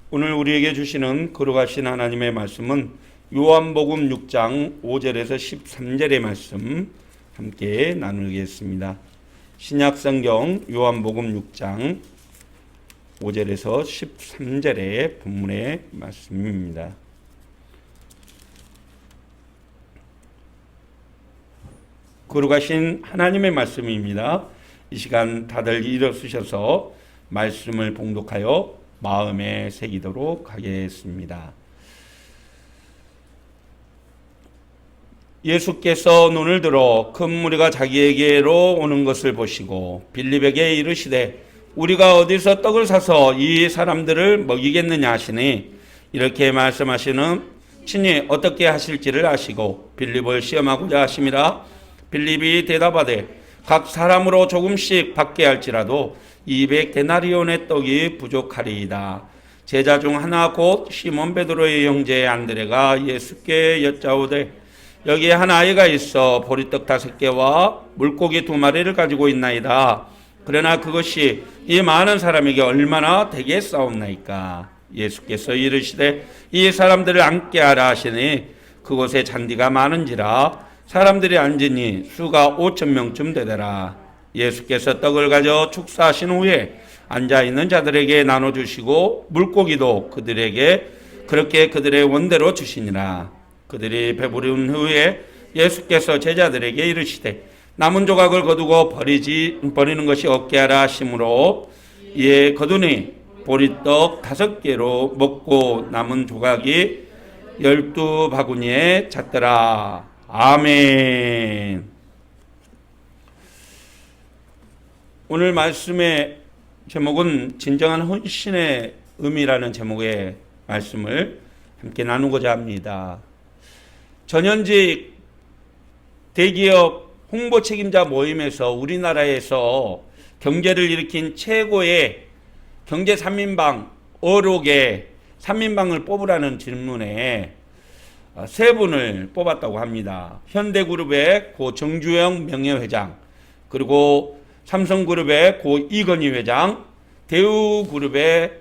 오늘 우리에게 주시는 거룩하신 하나님의 말씀은 요한복음 6장 5절에서 13절의 말씀 함께 나누겠습니다. 신약성경 요한복음 6장 5절에서 13절의 본문의 말씀입니다. 거룩하신 하나님의 말씀입니다. 이 시간 다들 일어서셔서 말씀을 봉독하여 마음에 새기도록 하겠습니다. 예수께서 눈을 들어 큰 무리가 자기에게로 오는 것을 보시고 빌립에게 이르시되 우리가 어디서 떡을 사서 이 사람들을 먹이겠느냐 하시니 이렇게 말씀하시는 친히 어떻게 하실지를 아시고 빌립을 시험하고자 하심이라. 빌립이 대답하되 각 사람으로 조금씩 받게 할지라도 200데나리온의 떡이 부족하리이다. 제자 중 하나 곧 시몬 베드로의 형제 안드레가 예수께 여짜오되 여기에 한 아이가 있어 보리떡 5개와 물고기 2마리를 가지고 있나이다. 그러나 그것이 이 많은 사람에게 얼마나 되겠사옵나이까. 예수께서 이르시되 이 사람들을 앉게 하라 하시니 그곳에 잔디가 많은지라 사람들이 앉으니 수가 5,000명쯤 되더라. 예수께서 떡을 가져 축사하신 후에 앉아있는 자들에게 나눠주시고 물고기도 그들에게 그렇게 그들의 원대로 주시니라. 그들이 배부른 후에 예수께서 제자들에게 이르시되 남은 조각을 거두고 버리는 것이 없게 하라 하심으로 이에 거두니 보리떡 5개로 먹고 남은 조각이 12바구니에 찼더라. 아멘. 오늘 말씀의 제목은 진정한 헌신의 의미라는 제목의 말씀을 함께 나누고자 합니다. 전현직 대기업 홍보 책임자 모임에서 우리나라에서 경제를 일으킨 최고의 경제 3인방 어록의 3인방을 뽑으라는 질문에 3분을 뽑았다고 합니다. 현대그룹의 고 정주영 명예회장, 그리고 삼성그룹의 고 이건희 회장, 대우그룹의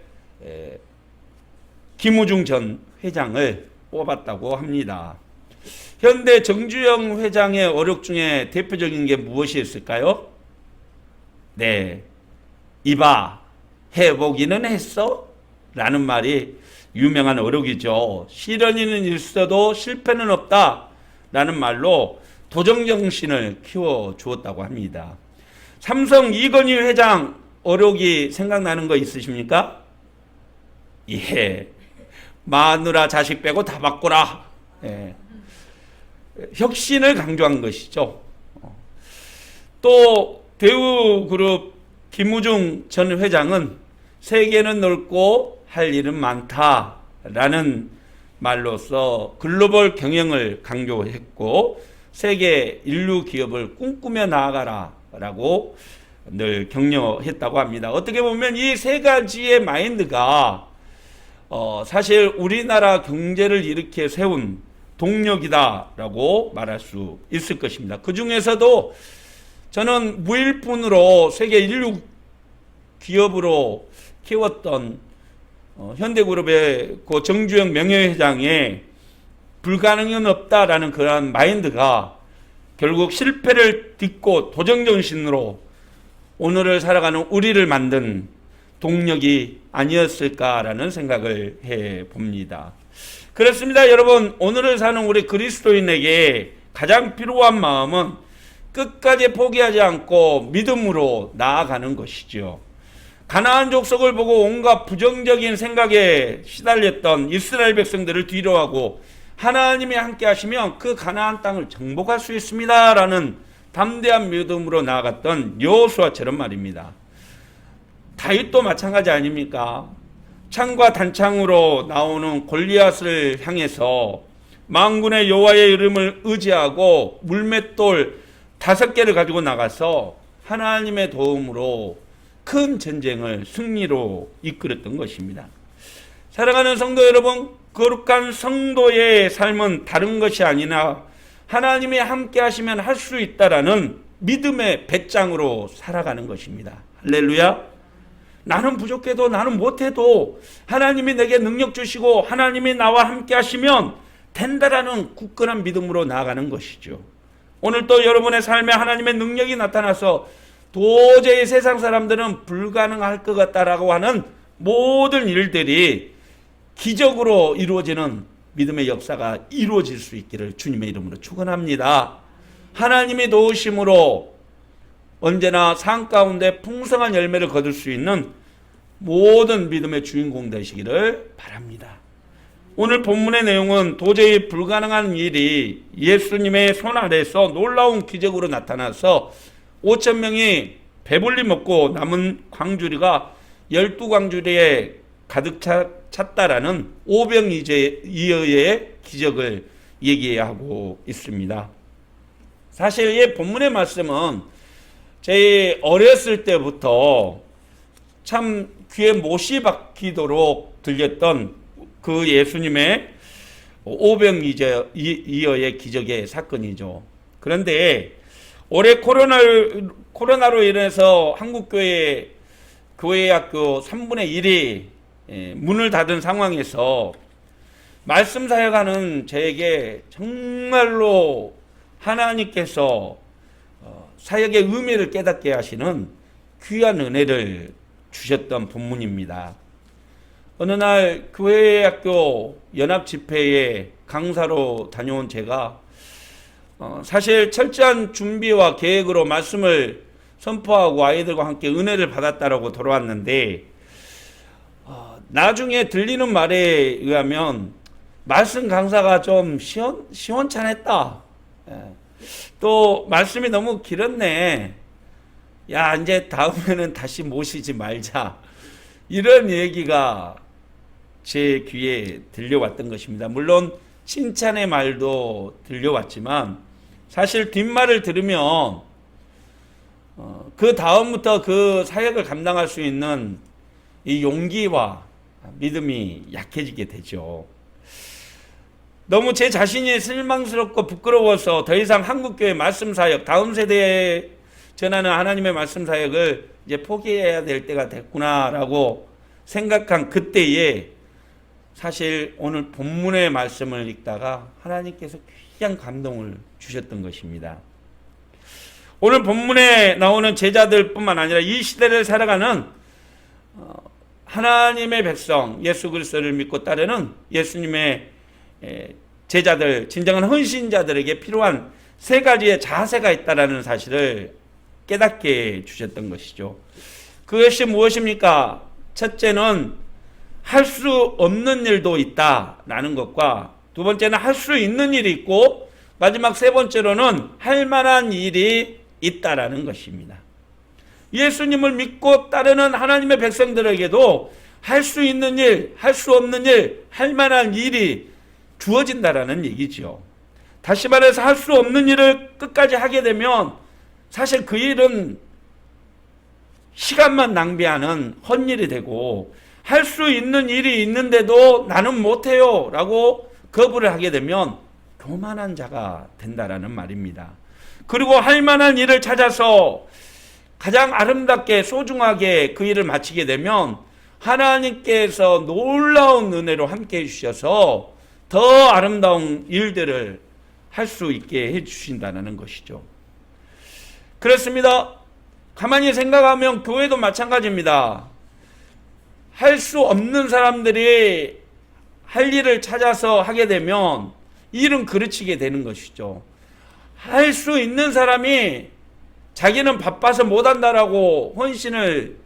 김우중 전 회장을 뽑았다고 합니다. 현대 정주영 회장의 어록 중에 대표적인 게 무엇이 있을까요? 네, 이봐 해보기는 했어? 라는 말이 유명한 어록이죠. 시련이는 있어도 실패는 없다 라는 말로 도전정신을 키워주었다고 합니다. 삼성 이건희 회장 어록이 생각나는 거 있으십니까? 예, 마누라 자식 빼고 다 바꾸라. 예. 혁신을 강조한 것이죠. 또 대우그룹 김우중 전 회장은 세계는 넓고 할 일은 많다라는 말로서 글로벌 경영을 강조했고 세계 인류 기업을 꿈꾸며 나아가라라고 늘 격려했다고 합니다. 어떻게 보면 이 3가지의 마인드가 사실 우리나라 경제를 일으켜 세운 동력이다라고 말할 수 있을 것입니다. 그 중에서도 저는 무일푼으로 세계 인류 기업으로 키웠던 현대그룹의 그 정주영 명예회장의 불가능은 없다라는 그러한 마인드가 결국 실패를 딛고 도전정신으로 오늘을 살아가는 우리를 만든 동력이 아니었을까라는 생각을 해봅니다. 그렇습니다. 여러분, 오늘을 사는 우리 그리스도인에게 가장 필요한 마음은 끝까지 포기하지 않고 믿음으로 나아가는 것이죠. 가나안 족속을 보고 온갖 부정적인 생각에 시달렸던 이스라엘 백성들을 뒤로하고 하나님이 함께 하시면 그 가나안 땅을 정복할 수 있습니다 라는 담대한 믿음으로 나아갔던 여호수아처럼 말입니다. 다윗도 마찬가지 아닙니까? 창과 단창으로 나오는 골리앗을 향해서 만군의 여호와의 이름을 의지하고 물맷돌 5개를 가지고 나가서 하나님의 도움으로 큰 전쟁을 승리로 이끌었던 것입니다. 사랑하는 성도 여러분, 거룩한 성도의 삶은 다른 것이 아니라 하나님이 함께 하시면 할 수 있다라는 믿음의 배짱으로 살아가는 것입니다. 할렐루야. 나는 부족해도 나는 못해도 하나님이 내게 능력 주시고 하나님이 나와 함께 하시면 된다라는 굳건한 믿음으로 나아가는 것이죠. 오늘 또 여러분의 삶에 하나님의 능력이 나타나서 도저히 세상 사람들은 불가능할 것 같다라고 하는 모든 일들이 기적으로 이루어지는 믿음의 역사가 이루어질 수 있기를 주님의 이름으로 축원합니다. 하나님이 도우심으로 언제나 삶 가운데 풍성한 열매를 거둘 수 있는 모든 믿음의 주인공 되시기를 바랍니다. 오늘 본문의 내용은 도저히 불가능한 일이 예수님의 손 아래서 놀라운 기적으로 나타나서 5천 명이 배불리 먹고 남은 광주리가 12광주리에 가득 찼다라는 오병이어의 기적을 얘기하고 있습니다. 사실 이 본문의 말씀은 제 어렸을 때부터 참 귀에 못이 박히도록 들렸던 그 예수님의 오병이어의 기적의 사건이죠. 그런데 올해 코로나로 인해서 한국교회 교회학교 3분의 1이 문을 닫은 상황에서 말씀 사역하는 저에게 정말로 하나님께서 사역의 의미를 깨닫게 하시는 귀한 은혜를 주셨던 본문입니다. 어느 날 교회학교 연합집회에 강사로 다녀온 제가 사실 철저한 준비와 계획으로 말씀을 선포하고 아이들과 함께 은혜를 받았다라고 돌아왔는데 나중에 들리는 말에 의하면 말씀 강사가 좀 시원찮았다. 또 말씀이 너무 길었네. 야, 이제 다음에는 다시 모시지 말자. 이런 얘기가 제 귀에 들려왔던 것입니다. 물론 칭찬의 말도 들려왔지만 사실 뒷말을 들으면 그 다음부터 그 사역을 감당할 수 있는 이 용기와 믿음이 약해지게 되죠. 너무 제 자신이 실망스럽고 부끄러워서 더 이상 한국교회 말씀 사역, 다음 세대에 전하는 하나님의 말씀 사역을 이제 포기해야 될 때가 됐구나라고 생각한 그때에 사실 오늘 본문의 말씀을 읽다가 하나님께서 귀한 감동을 주셨던 것입니다. 오늘 본문에 나오는 제자들뿐만 아니라 이 시대를 살아가는 하나님의 백성, 예수 그리스도를 믿고 따르는 예수님의 제자들, 진정한 헌신자들에게 필요한 세 가지의 자세가 있다는 사실을 깨닫게 주셨던 것이죠. 그것이 무엇입니까? 첫째는 할 수 없는 일도 있다라는 것과 두 번째는 할 수 있는 일이 있고 마지막 세 번째로는 할 만한 일이 있다라는 것입니다. 예수님을 믿고 따르는 하나님의 백성들에게도 할 수 있는 일, 할 수 없는 일, 할 만한 일이 주어진다라는 얘기죠. 다시 말해서 할 수 없는 일을 끝까지 하게 되면 사실 그 일은 시간만 낭비하는 헛일이 되고 할 수 있는 일이 있는데도 나는 못해요 라고 거부를 하게 되면 교만한 자가 된다라는 말입니다. 그리고 할 만한 일을 찾아서 가장 아름답게 소중하게 그 일을 마치게 되면 하나님께서 놀라운 은혜로 함께 해주셔서 더 아름다운 일들을 할 수 있게 해주신다는 것이죠. 그렇습니다. 가만히 생각하면 교회도 마찬가지입니다. 할 수 없는 사람들이 할 일을 찾아서 하게 되면 일은 그르치게 되는 것이죠. 할 수 있는 사람이 자기는 바빠서 못한다라고 헌신을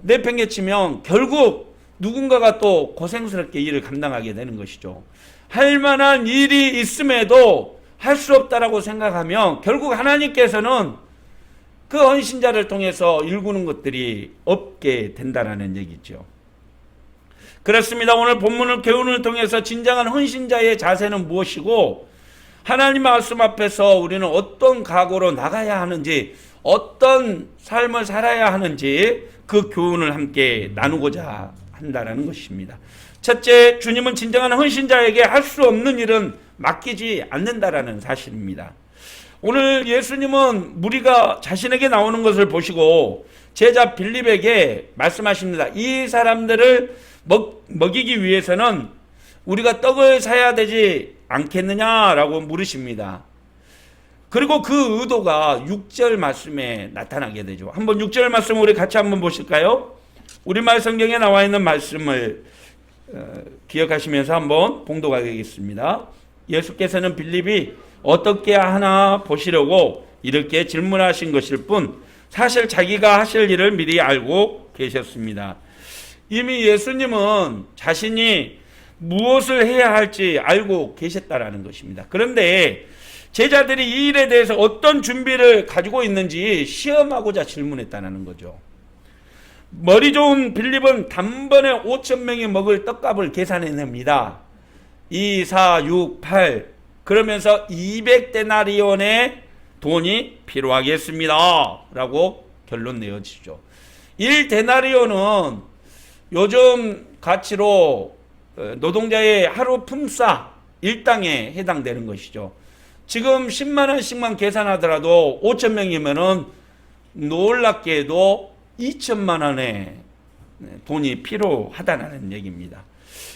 내팽개치면 결국 누군가가 또 고생스럽게 일을 감당하게 되는 것이죠. 할 만한 일이 있음에도 할 수 없다라고 생각하면 결국 하나님께서는 그 헌신자를 통해서 일구는 것들이 없게 된다는 얘기죠. 그렇습니다. 오늘 본문을 교훈을 통해서 진정한 헌신자의 자세는 무엇이고 하나님 말씀 앞에서 우리는 어떤 각오로 나가야 하는지 어떤 삶을 살아야 하는지 그 교훈을 함께 나누고자 한다는 것입니다. 첫째, 주님은 진정한 헌신자에게 할 수 없는 일은 맡기지 않는다라는 사실입니다. 오늘 예수님은 무리가 자신에게 나오는 것을 보시고 제자 빌립에게 말씀하십니다. 이 사람들을 먹이기 위해서는 우리가 떡을 사야 되지 않겠느냐라고 물으십니다. 그리고 그 의도가 6절 말씀에 나타나게 되죠. 한번 6절 말씀을 우리 같이 한번 보실까요? 우리말 성경에 나와 있는 말씀을 기억하시면서 한번 봉독하겠습니다. 예수께서는 빌립이 어떻게 하나 보시려고 이렇게 질문하신 것일 뿐 사실 자기가 하실 일을 미리 알고 계셨습니다. 이미 예수님은 자신이 무엇을 해야 할지 알고 계셨다라는 것입니다. 그런데 제자들이 이 일에 대해서 어떤 준비를 가지고 있는지 시험하고자 질문했다는 거죠. 머리 좋은 빌립은 단번에 5,000명이 먹을 떡값을 계산해냅니다. 2, 4, 6, 8 그러면서 200데나리온의 돈이 필요하겠습니다 라고 결론 내어지죠. 1데나리온은 요즘 가치로 노동자의 하루 품삯 일당에 해당되는 것이죠. 지금 10만 원씩만 계산하더라도 5,000명이면은 놀랍게도 2천만 원의 돈이 필요하다는 얘기입니다.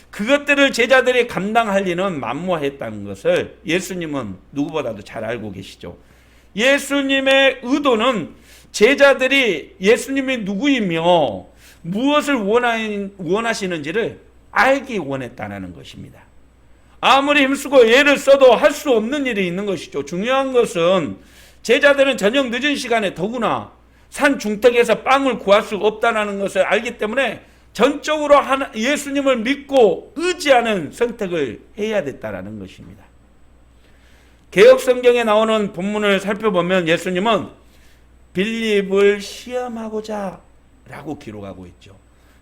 그것들을 제자들이 감당할 리는 만무했다는 것을 예수님은 누구보다도 잘 알고 계시죠. 예수님의 의도는 제자들이 예수님이 누구이며 무엇을 원하시는지를 알기 원했다는 것입니다. 아무리 힘쓰고 애를 써도 할 수 없는 일이 있는 것이죠. 중요한 것은 제자들은 저녁 늦은 시간에 더구나 산 중턱에서 빵을 구할 수 없다는 것을 알기 때문에 전적으로 예수님을 믿고 의지하는 선택을 해야 됐다는 것입니다. 개역성경에 나오는 본문을 살펴보면 예수님은 빌립을 시험하고자 라고 기록하고 있죠.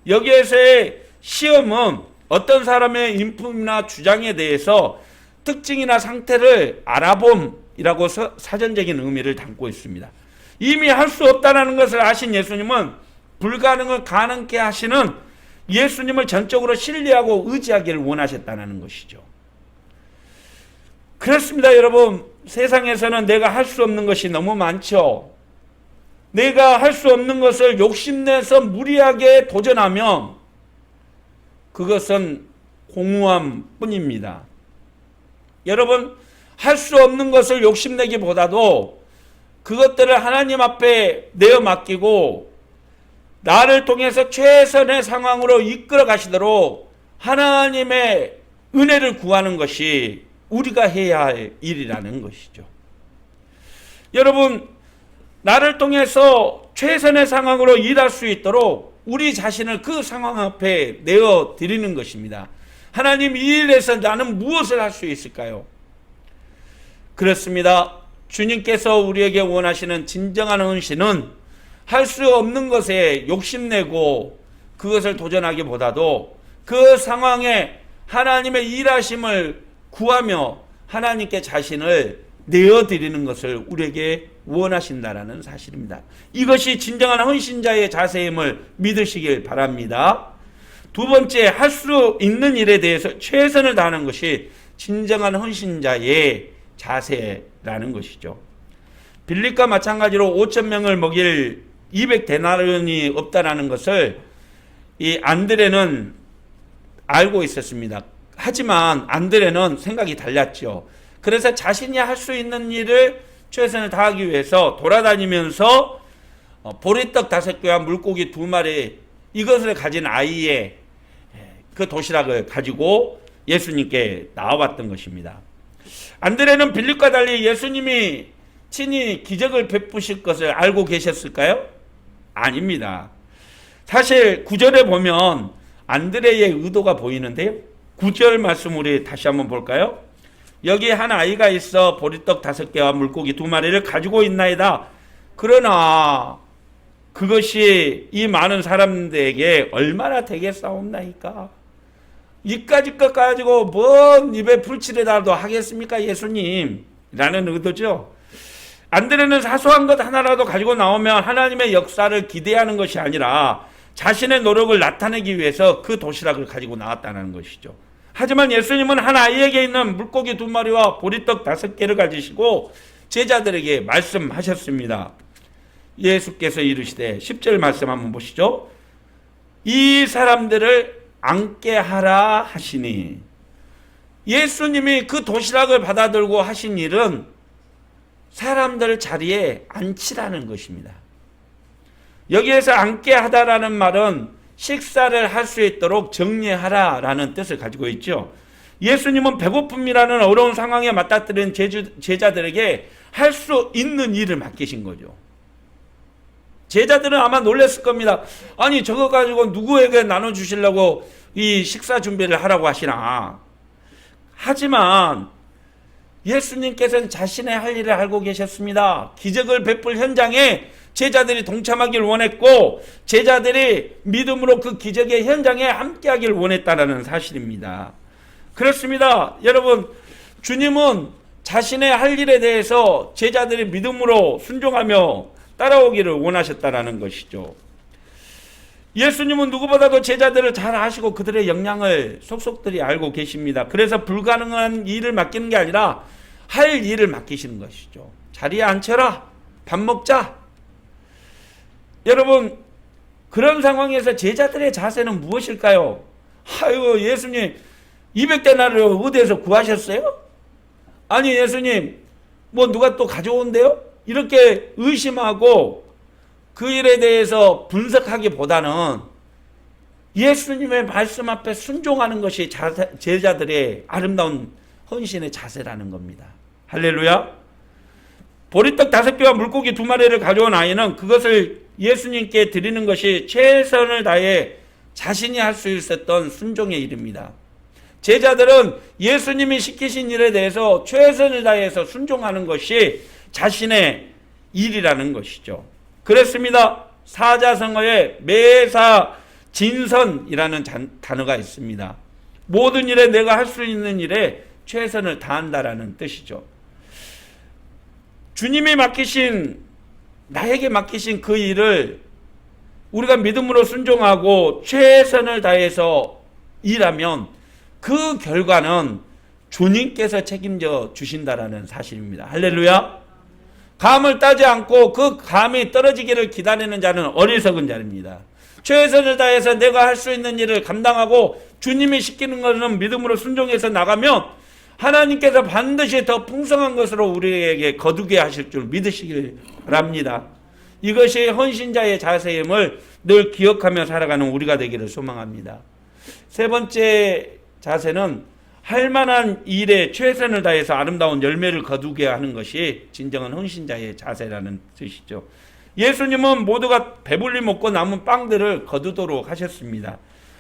여기에서의 시험은 어떤 사람의 인품이나 주장에 대해서 특징이나 상태를 알아봄이라고 사전적인 의미를 담고 있습니다. 이미 할 수 없다는 것을 아신 예수님은 불가능을 가능케 하시는 예수님을 전적으로 신뢰하고 의지하기를 원하셨다는 것이죠. 그렇습니다, 여러분. 세상에서는 내가 할 수 없는 것이 너무 많죠. 내가 할 수 없는 것을 욕심내서 무리하게 도전하면 그것은 공허함 뿐입니다. 여러분, 할 수 없는 것을 욕심내기보다도 그것들을 하나님 앞에 내어 맡기고 나를 통해서 최선의 상황으로 이끌어 가시도록 하나님의 은혜를 구하는 것이 우리가 해야 할 일이라는 것이죠. 여러분, 나를 통해서 최선의 상황으로 일할 수 있도록 우리 자신을 그 상황 앞에 내어 드리는 것입니다. 하나님, 이 일에서 나는 무엇을 할 수 있을까요? 그렇습니다. 주님께서 우리에게 원하시는 진정한 헌신은 할 수 없는 것에 욕심내고 그것을 도전하기보다도 그 상황에 하나님의 일하심을 구하며 하나님께 자신을 내어드리는 것을 우리에게 원하신다라는 사실입니다. 이것이 진정한 헌신자의 자세임을 믿으시길 바랍니다. 두 번째, 할 수 있는 일에 대해서 최선을 다하는 것이 진정한 헌신자의 자세라는 것이죠. 빌립과 마찬가지로 5,000명을 먹일 200데나리온이 없다라는 것을 이 안드레는 알고 있었습니다. 하지만 안드레는 생각이 달랐죠. 그래서 자신이 할 수 있는 일을 최선을 다하기 위해서 돌아다니면서 보리떡 5개와 물고기 2마리 이것을 가진 아이의 그 도시락을 가지고 예수님께 나와봤던 것입니다. 안드레는 빌립과 달리 예수님이 친히 기적을 베푸실 것을 알고 계셨을까요? 아닙니다. 사실 9절에 보면 안드레의 의도가 보이는데요. 9절 말씀 우리 다시 한번 볼까요? 여기 한 아이가 있어 보리떡 5개와 물고기 2마리를 가지고 있나이다. 그러나 그것이 이 많은 사람들에게 얼마나 되겠사옵나이까? 이까짓 것 가지고 뭔 입에 풀칠이라도 하겠습니까, 예수님? 라는 의도죠. 안드레는 사소한 것 하나라도 가지고 나오면 하나님의 역사를 기대하는 것이 아니라 자신의 노력을 나타내기 위해서 그 도시락을 가지고 나왔다는 것이죠. 하지만 예수님은 한 아이에게 있는 물고기 2마리와 보리떡 5개를 가지시고 제자들에게 말씀하셨습니다. 예수께서 이르시되 10절 말씀 한번 보시죠. 이 사람들을 앉게 하라 하시니, 예수님이 그 도시락을 받아들고 하신 일은 사람들 자리에 앉히라는 것입니다. 여기에서 앉게 하다라는 말은 식사를 할 수 있도록 정리하라라는 뜻을 가지고 있죠. 예수님은 배고픔이라는 어려운 상황에 맞닥뜨린 제자들에게 할 수 있는 일을 맡기신 거죠. 제자들은 아마 놀랐을 겁니다. 아니, 저거 가지고 누구에게 나눠주시려고 이 식사 준비를 하라고 하시나. 하지만 예수님께서는 자신의 할 일을 알고 계셨습니다. 기적을 베풀 현장에 제자들이 동참하길 원했고, 제자들이 믿음으로 그 기적의 현장에 함께하길 원했다는 사실입니다. 그렇습니다. 여러분, 주님은 자신의 할 일에 대해서 제자들이 믿음으로 순종하며 따라오기를 원하셨다는 것이죠. 예수님은 누구보다도 제자들을 잘 아시고 그들의 역량을 속속들이 알고 계십니다. 그래서 불가능한 일을 맡기는 게 아니라 할 일을 맡기시는 것이죠. 자리에 앉혀라, 밥 먹자. 여러분, 그런 상황에서 제자들의 자세는 무엇일까요? 아유, 예수님 200데나리를 어디에서 구하셨어요? 아니, 예수님 뭐 누가 또 가져온대요? 이렇게 의심하고 그 일에 대해서 분석하기보다는 예수님의 말씀 앞에 순종하는 것이 제자들의 아름다운 헌신의 자세라는 겁니다. 할렐루야. 보리떡 5개와 물고기 2마리를 가져온 아이는 그것을 예수님께 드리는 것이 최선을 다해 자신이 할 수 있었던 순종의 일입니다. 제자들은 예수님이 시키신 일에 대해서 최선을 다해서 순종하는 것이 자신의 일이라는 것이죠. 그렇습니다. 사자성어에 매사진선이라는 단어가 있습니다. 모든 일에 내가 할 수 있는 일에 최선을 다한다라는 뜻이죠. 주님이 나에게 맡기신 그 일을 우리가 믿음으로 순종하고 최선을 다해서 일하면 그 결과는 주님께서 책임져 주신다라는 사실입니다. 할렐루야. 감을 따지 않고 그 감이 떨어지기를 기다리는 자는 어리석은 자입니다. 최선을 다해서 내가 할 수 있는 일을 감당하고 주님이 시키는 것은 믿음으로 순종해서 나가면 하나님께서 반드시 더 풍성한 것으로 우리에게 거두게 하실 줄 믿으시길 바랍니다. 이것이 헌신자의 자세임을 늘 기억하며 살아가는 우리가 되기를 소망합니다. 세 번째 자세는 할 만한 일에 최선을 다해서 아름다운 열매를 거두게 하는 것이 진정한 헌신자의 자세라는 뜻이죠. 예수님은 모두가 배불리 먹고 남은 빵들을 거두도록 하셨습니다.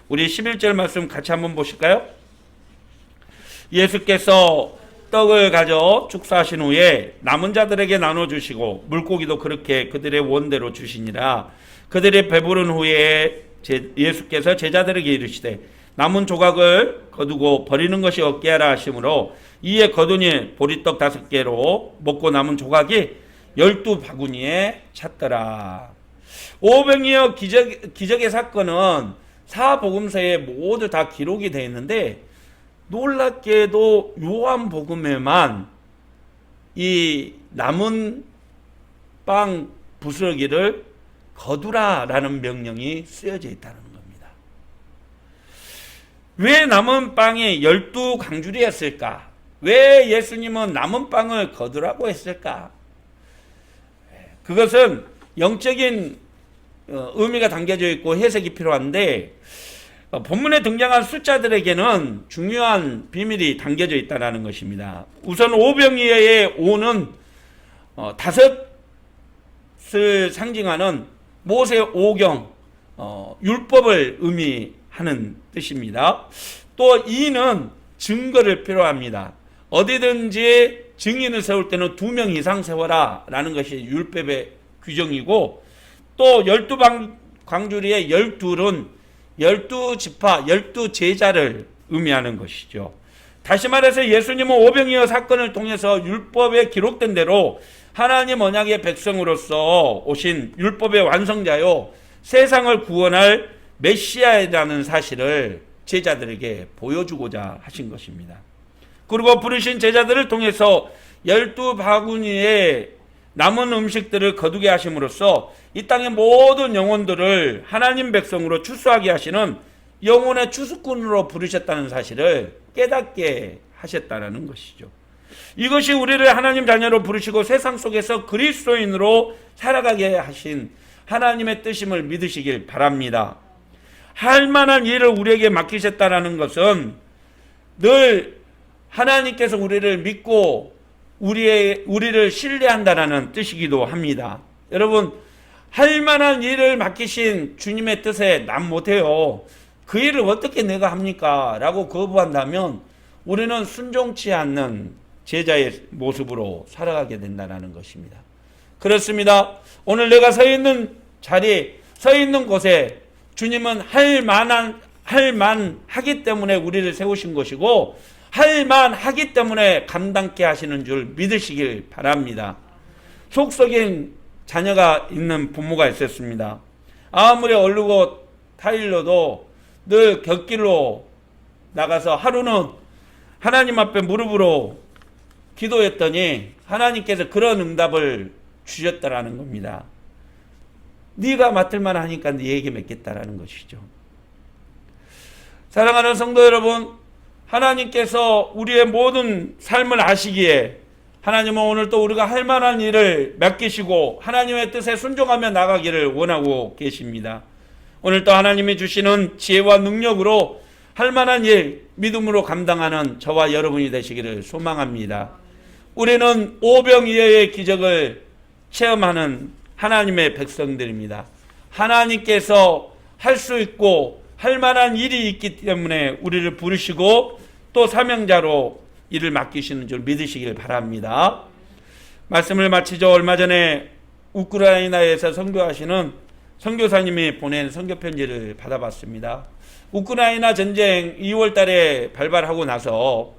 우리 11절 말씀 같이 한번 보실까요? 예수께서 떡을 가져 축사하신 후에 남은 자들에게 나눠주시고 물고기도 그렇게 그들의 원대로 주시니라. 그들이 배부른 후에 예수께서 제자들에게 이르시되 남은 조각을 거두고 버리는 것이 없게 하라 하시므로 이에 거두니 보리떡 5개로 먹고 남은 조각이 12바구니에 찼더라. 오병이어 기적의 사건은 사복음서에 모두 다 기록이 되어 있는데 놀랍게도 요한복음에만 이 남은 빵 부스러기를 거두라라는 명령이 쓰여져 있다는 겁니다. 왜 남은 빵이 12강줄이었을까? 왜 예수님은 남은 빵을 거두라고 했을까? 그것은 영적인 의미가 담겨져 있고 해석이 필요한데 본문에 등장한 숫자들에게는 중요한 비밀이 담겨져 있다는 것입니다. 우선 오병이어의 오는 5을 상징하는 모세 오경, 율법을 의미하는 뜻입니다. 또 2는 증거를 필요합니다. 어디든지 증인을 세울 때는 2명 이상 세워라 라는 것이 율법의 규정이고, 또 12광주리의 12은 12지파, 12제자를 의미하는 것이죠. 다시 말해서 예수님은 오병이어 사건을 통해서 율법에 기록된 대로 하나님 언약의 백성으로서 오신 율법의 완성자요 세상을 구원할 메시아라는 사실을 제자들에게 보여주고자 하신 것입니다. 그리고 부르신 제자들을 통해서 12바구니의 남은 음식들을 거두게 하심으로써 이 땅의 모든 영혼들을 하나님 백성으로 추수하게 하시는 영혼의 추수꾼으로 부르셨다는 사실을 깨닫게 하셨다는 것이죠. 이것이 우리를 하나님 자녀로 부르시고 세상 속에서 그리스도인으로 살아가게 하신 하나님의 뜻임을 믿으시길 바랍니다. 할 만한 일을 우리에게 맡기셨다는 것은 늘 하나님께서 우리를 믿고 우리를 신뢰한다는 뜻이기도 합니다. 여러분, 할 만한 일을 맡기신 주님의 뜻에 난 못해요, 그 일을 어떻게 내가 합니까? 라고 거부한다면 우리는 순종치 않는 제자의 모습으로 살아가게 된다는 것입니다. 그렇습니다. 오늘 내가 서 있는 자리, 서 있는 곳에 주님은 할만하기 때문에 우리를 세우신 것이고 할만하기 때문에 감당케 하시는 줄 믿으시길 바랍니다. 속썩인 자녀가 있는 부모가 있었습니다. 아무리 얼르고 타일러도 늘 곁길로 나가서 하루는 하나님 앞에 무릎으로 기도했더니 하나님께서 그런 응답을 주셨다라는 겁니다. 네가 맡을만 하니까 네에게 맡겠다라는 것이죠. 사랑하는 성도 여러분, 하나님께서 우리의 모든 삶을 아시기에 하나님은 오늘 또 우리가 할 만한 일을 맡기시고 하나님의 뜻에 순종하며 나가기를 원하고 계십니다. 오늘 또 하나님이 주시는 지혜와 능력으로 할 만한 일 믿음으로 감당하는 저와 여러분이 되시기를 소망합니다. 우리는 오병이어의 기적을 체험하는 하나님의 백성들입니다. 하나님께서 할 수 있고 할 만한 일이 있기 때문에 우리를 부르시고 또 사명자로 일을 맡기시는 줄 믿으시길 바랍니다. 말씀을 마치죠. 얼마 전에 우크라이나에서 선교하시는 선교사님이 보낸 선교편지를 받아봤습니다. 우크라이나 전쟁 2월 달에 발발하고 나서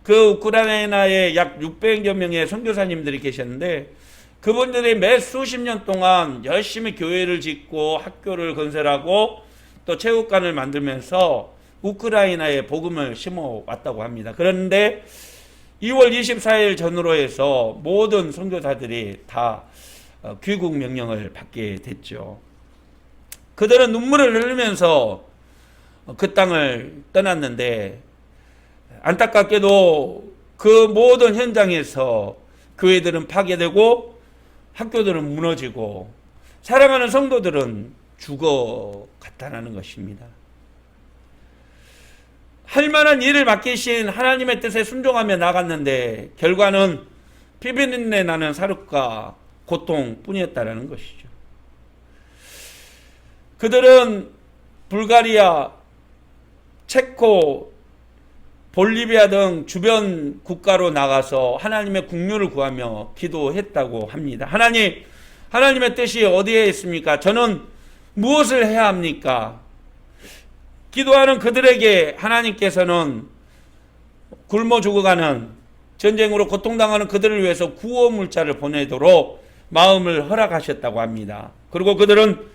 그 우크라이나에 약 600여 명의 선교사님들이 계셨는데 그분들이 매 수십 년 동안 열심히 교회를 짓고 학교를 건설하고 또 체육관을 만들면서 우크라이나에 복음을 심어 왔다고 합니다. 그런데 2월 24일 전후로 해서 모든 선교사들이 다 귀국 명령을 받게 됐죠. 그들은 눈물을 흘리면서 그 땅을 떠났는데 안타깝게도 그 모든 현장에서 교회들은 파괴되고 학교들은 무너지고 사랑하는 성도들은 죽어갔다는 것입니다. 할 만한 일을 맡기신 하나님의 뜻에 순종하며 나갔는데 결과는 피비린내 나는 사륙과 고통뿐이었다는 것이죠. 그들은 불가리아, 체코, 볼리비아 등 주변 국가로 나가서 하나님의 국류를 구하며 기도했다고 합니다. 하나님의 뜻이 어디에 있습니까? 저는 무엇을 해야 합니까? 기도하는 그들에게 하나님께서는 굶어 죽어가는 전쟁으로 고통당하는 그들을 위해서 구호물자를 보내도록 마음을 허락하셨다고 합니다. 그리고 그들은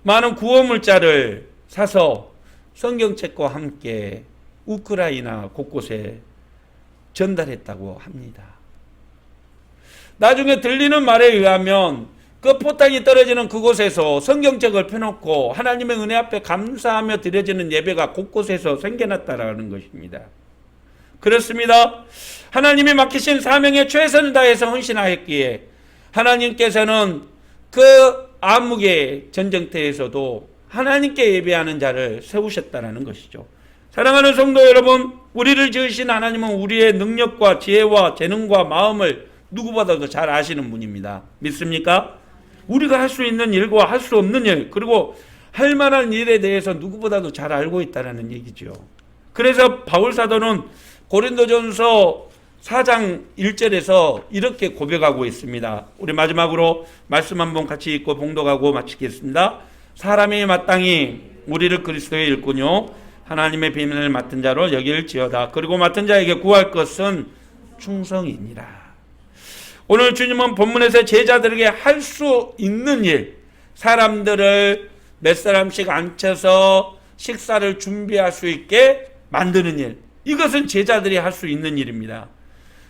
많은 구호물자를 사서 성경책과 함께 우크라이나 곳곳에 전달했다고 합니다. 나중에 들리는 말에 의하면 그 포탄이 떨어지는 그곳에서 성경책을 펴놓고 하나님의 은혜 앞에 감사하며 드려지는 예배가 곳곳에서 생겨났다라는 것입니다. 그렇습니다. 하나님이 맡기신 사명에 최선을 다해서 헌신하였기에 하나님께서는 그 암흑의 전쟁터에서도 하나님께 예배하는 자를 세우셨다는 것이죠. 사랑하는 성도 여러분, 우리를 지으신 하나님은 우리의 능력과 지혜와 재능과 마음을 누구보다도 잘 아시는 분입니다. 믿습니까? 우리가 할 수 있는 일과 할 수 없는 일, 그리고 할 만한 일에 대해서 누구보다도 잘 알고 있다는 얘기죠. 그래서 바울 사도는 고린도전서 4장 1절에서 이렇게 고백하고 있습니다. 우리 마지막으로 말씀 한번 같이 읽고 봉독하고 마치겠습니다. 사람이 마땅히 우리를 그리스도의 일꾼요 하나님의 비밀을 맡은 자로 여길지어다. 그리고 맡은 자에게 구할 것은 충성이니라. 오늘 주님은 본문에서 제자들에게 할 수 있는 일, 사람들을 몇 사람씩 앉혀서 식사를 준비할 수 있게 만드는 일, 이것은 제자들이 할 수 있는 일입니다.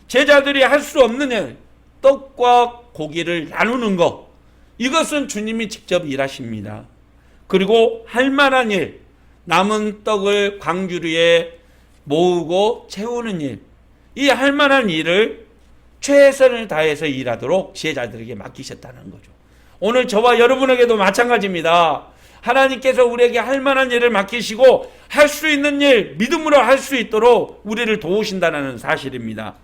제자들이 할 수 없는 일, 떡과 고기를 나누는 것, 이것은 주님이 직접 일하십니다. 그리고 할 만한 일, 남은 떡을 광주리에 모으고 채우는 일, 이 할 만한 일을 최선을 다해서 일하도록 지혜자들에게 맡기셨다는 거죠. 오늘 저와 여러분에게도 마찬가지입니다. 하나님께서 우리에게 할 만한 일을 맡기시고 할 수 있는 일, 믿음으로 할 수 있도록 우리를 도우신다는 사실입니다.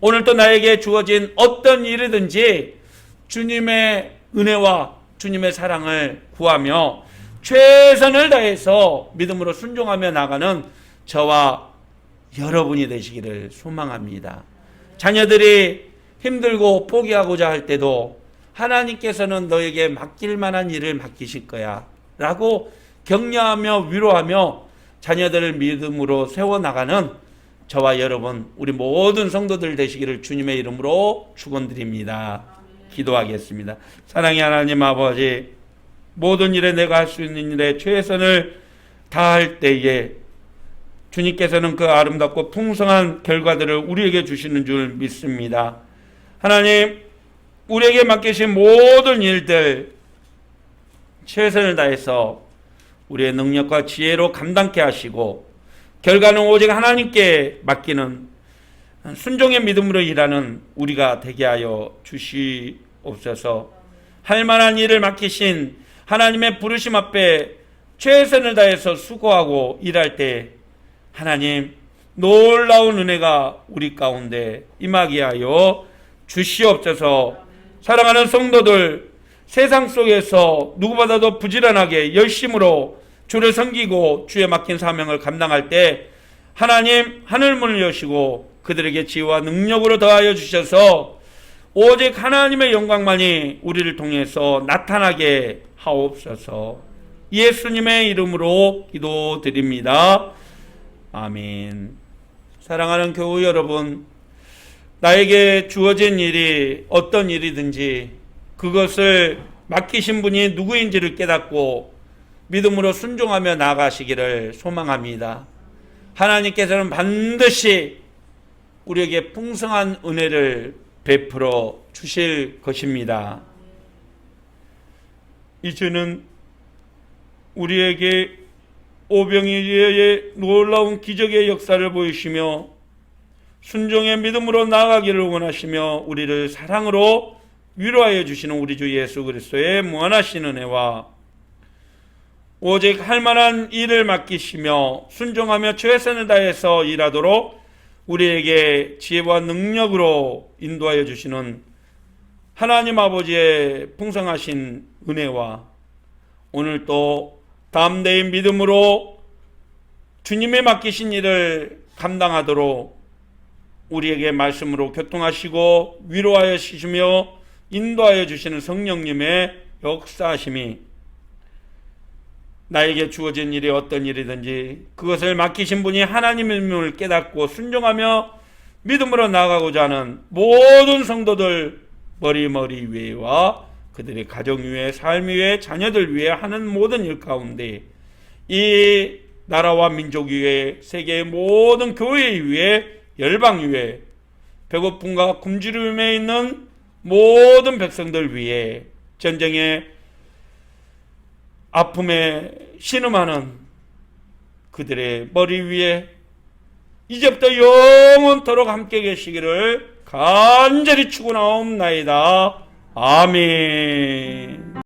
오늘 또 나에게 주어진 어떤 일이든지 주님의 은혜와 주님의 사랑을 구하며 최선을 다해서 믿음으로 순종하며 나가는 저와 여러분이 되시기를 소망합니다. 자녀들이 힘들고 포기하고자 할 때도 하나님께서는 너에게 맡길 만한 일을 맡기실 거야 라고 격려하며 위로하며 자녀들을 믿음으로 세워나가는 저와 여러분, 우리 모든 성도들 되시기를 주님의 이름으로 축원드립니다. 기도하겠습니다. 사랑의 하나님 아버지, 모든 일에 내가 할 수 있는 일에 최선을 다할 때에 주님께서는 그 아름답고 풍성한 결과들을 우리에게 주시는 줄 믿습니다. 하나님, 우리에게 맡기신 모든 일들 최선을 다해서 우리의 능력과 지혜로 감당케 하시고 결과는 오직 하나님께 맡기는 순종의 믿음으로 일하는 우리가 되게 하여 주시옵소서. 할 만한 일을 맡기신 하나님의 부르심 앞에 최선을 다해서 수고하고 일할 때 하나님 놀라운 은혜가 우리 가운데 임하게 하여 주시옵소서. 사랑하는 성도들, 세상 속에서 누구보다도 부지런하게 열심으로 주를 섬기고 주에 맡긴 사명을 감당할 때 하나님 하늘문을 여시고 그들에게 지혜와 능력으로 더하여 주셔서 오직 하나님의 영광만이 우리를 통해서 나타나게 하옵소서. 예수님의 이름으로 기도드립니다. 아멘. 사랑하는 교우 여러분, 나에게 주어진 일이 어떤 일이든지 그것을 맡기신 분이 누구인지를 깨닫고 믿음으로 순종하며 나아가시기를 소망합니다. 하나님께서는 반드시 우리에게 풍성한 은혜를 베풀어 주실 것입니다. 이제는 우리에게 오병이어의 놀라운 기적의 역사를 보이시며 순종의 믿음으로 나아가기를 원하시며 우리를 사랑으로 위로하여 주시는 우리 주 예수 그리스도의 무한하신 은혜와 오직 할 만한 일을 맡기시며 순종하며 최선을 다해서 일하도록 우리에게 지혜와 능력으로 인도하여 주시는 하나님 아버지의 풍성하신 은혜와 오늘 또 담대히 믿음으로 주님의 맡기신 일을 감당하도록 우리에게 말씀으로 교통하시고 위로하여 주시며 인도하여 주시는 성령님의 역사하심이 나에게 주어진 일이 어떤 일이든지 그것을 맡기신 분이 하나님임을 깨닫고 순종하며 믿음으로 나아가고자 하는 모든 성도들 머리 위에와 그들의 가정 위에 삶 위에 자녀들 위에 하는 모든 일 가운데 이 나라와 민족 위에 세계의 모든 교회 위에 열방 위에 배고픔과 굶주림에 있는 모든 백성들 위에 전쟁의 아픔에 신음하는 그들의 머리 위에 이제부터 영원토록 함께 계시기를 간절히 축원하옵나이다. 아멘.